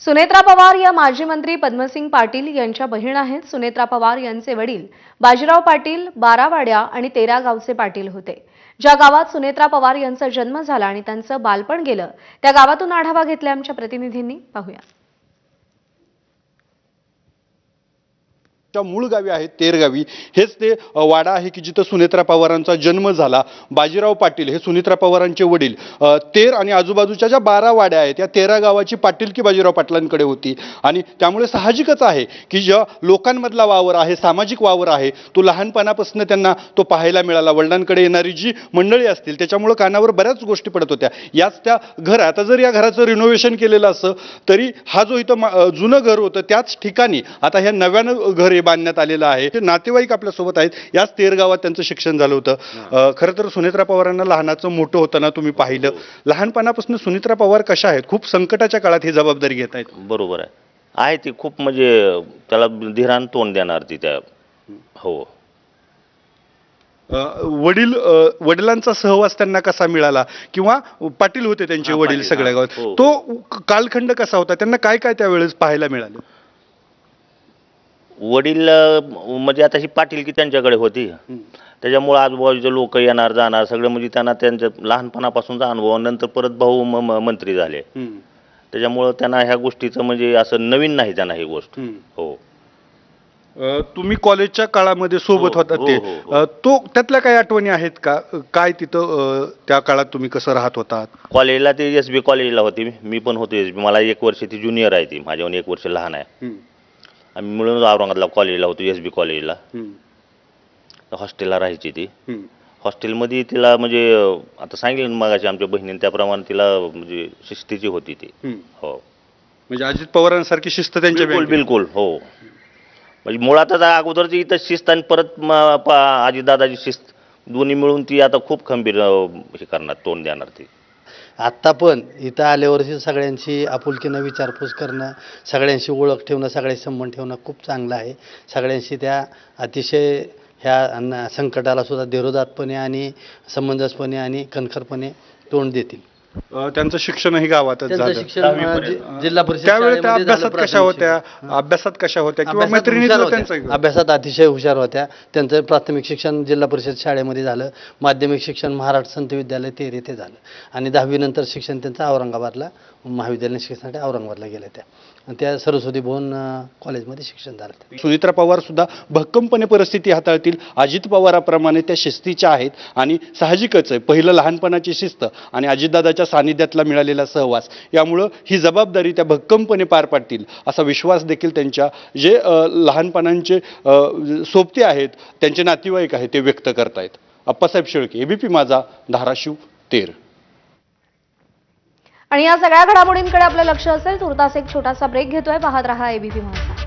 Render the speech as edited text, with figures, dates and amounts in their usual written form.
सुनेत्रा पवार या माजी मंत्री पद्मसिंग पाटील यांच्या बहीण आहेत. सुनेत्रा पवार यांचे वडील बाजीराव पाटील 12 वाड्या आणि 13 गावचे पाटील होते. ज्या गावात सुनेत्रा पवार यांचा जन्म झाला आणि त्यांचं बालपण गेलं त्या गावातून आढावा घेतला आमच्या प्रतिनिधींनी. पाहूया. मूळ गावी आहे तेरगावी. हेच ते वाडा आहे की जिथं सुनेत्रा पवारांचा जन्म झाला. बाजीराव पाटील हे सुनेत्रा पवारांचे वडील. तेर आणि आजूबाजूच्या ज्या 12 वाड्या आहेत त्या 13 गावाची पाटीलकी बाजीराव पाटलांकडे होती आणि त्यामुळे साहजिकच आहे की ज्या लोकांमधला वावर आहे, सामाजिक वावर आहे, तो लहानपणापासून त्यांना तो पाहायला मिळाला. वडिलांकडे येणारी जी मंडळी असतील त्याच्यामुळे कानावर बऱ्याच गोष्टी पडत होत्या. याच त्या घर, आता जर या घराचं रिनोव्हेशन केलेलं असं तरी हा जो इथं जुनं घर होतं त्याच ठिकाणी आता ह्या नव्यानं घर बांधण्यात आलेलं आहे. ते नातेवाईक आपल्या सोबत आहेत. याच तेरगावात त्यांचं शिक्षण झालं होतं. खरं तर सुनेत्रा पवारांना लहानाचं मोठं होताना तुम्ही पाहिलं. लहानपणापासून सुनेत्रा पवार कशा आहेत? खूप संकटाच्या काळात ही जबाबदारी घेत आहेत. बरोबर आहे ती खूप म्हणजे त्याला धीरान तोंड देणार ती त्या. हो. वडिलांचा सहवास त्यांना कसा मिळाला किंवा पाटील होते त्यांचे वडील सगळ्या गावात, तो कालखंड कसा होता? त्यांना काय काय त्यावेळेस पाहायला मिळालं? वडील म्हणजे आता ही पाटीलकी त्यांच्याकडे होती, त्याच्यामुळे आजूबाजूचे लोक येणार जाणार सगळं म्हणजे त्यांना त्यांच्या लहानपणापासूनचा अनुभव. नंतर परत भाऊ मंत्री झाले, त्याच्यामुळं त्यांना ह्या गोष्टीचं म्हणजे असं नवीन नाही त्यांना ही गोष्ट. हो. तुम्ही कॉलेजच्या काळामध्ये सोबत होता ते, तो त्यातल्या काही आठवणी आहेत का? काय तिथं त्या काळात तुम्ही कसं राहत होता? कॉलेजला ते SB कॉलेजला होती, मी पण होतो SB. मला 1 वर्ष ती ज्युनियर आहे, ती माझ्याहून 1 वर्ष लहान आहे. आम्ही मिळून औरंगाबादला कॉलेजला होतो, SB कॉलेजला. हॉस्टेलला राहायची ती. हॉस्टेलमध्ये तिला म्हणजे आता सांगितलं मगाशी आमच्या बहिणीने त्याप्रमाणे तिला म्हणजे शिस्तीची होती ती. हो. म्हणजे अजित पवारांसारखी शिस्त त्यांच्या? बिलकुल. हो. म्हणजे मुळातच अगोदरची इथं शिस्त आणि परत अजितदादाची शिस्त दोन्ही मिळून ती आता खूप खंबीर हे करणार, तोंड देणार ती. आत्ता पण इथं आल्यावरची सगळ्यांची आपुलकीनं विचारपूस करणं, सगळ्यांशी ओळख ठेवणं, सगळ्यांशी संबंध ठेवणं खूप चांगलं आहे. सगळ्यांशी त्या अतिशय ह्या संकटाला सुद्धा धीरोदात्तपणे आणि समंजसपणे आणि कणखरपणे तोंड देतील. त्यांचं शिक्षणही गावातच झालं. शिक्षण जिल्हा परिषद त्यावेळेस त्या अभ्यासात कशा होत्या? अभ्यासात कशा होत्या किंवा मैत्रिणीचं त्यांचं? अभ्यासात अतिशय हुशार होत्या. त्यांचं प्राथमिक शिक्षण जिल्हा परिषद शाळेमध्ये झालं. माध्यमिक शिक्षण महाराष्ट्र संत विद्यालय तेर येथे झालं आणि 10वी नंतर शिक्षण त्यांचं औरंगाबादला महाविद्यालयीन शिक्षणासाठी औरंगाबादला गेल्या त्या. आणि त्या सरस्वती भुवन कॉलेजमध्ये शिक्षण झालं. सुनेत्रा पवार सुद्धा भक्कमपणे परिस्थिती हाताळतील. अजित पवाराप्रमाणे त्या शिस्तीच्या आहेत आणि साहजिकच आहे, पहिलं लहानपणाची शिस्त आणि अजितदादाच्या सानिध्यातला मिळालेला सहवास, यामुळं ही जबाबदारी त्या भक्कमपणे पार पाडतील असा विश्वास देखील त्यांच्या जे लहानपणाचे सोबते आहेत, त्यांचे नातेवाईक आहेत, ते व्यक्त करतायत. अप्पासाहेब शेळके, ABP माझा, धाराशिव, तेर. आणि या सगळ्या घडामोडींकडे आपलं लक्ष असेल. तुर्तास एक छोटासा ब्रेक घेतोय. पाहत रहा ABP माझा.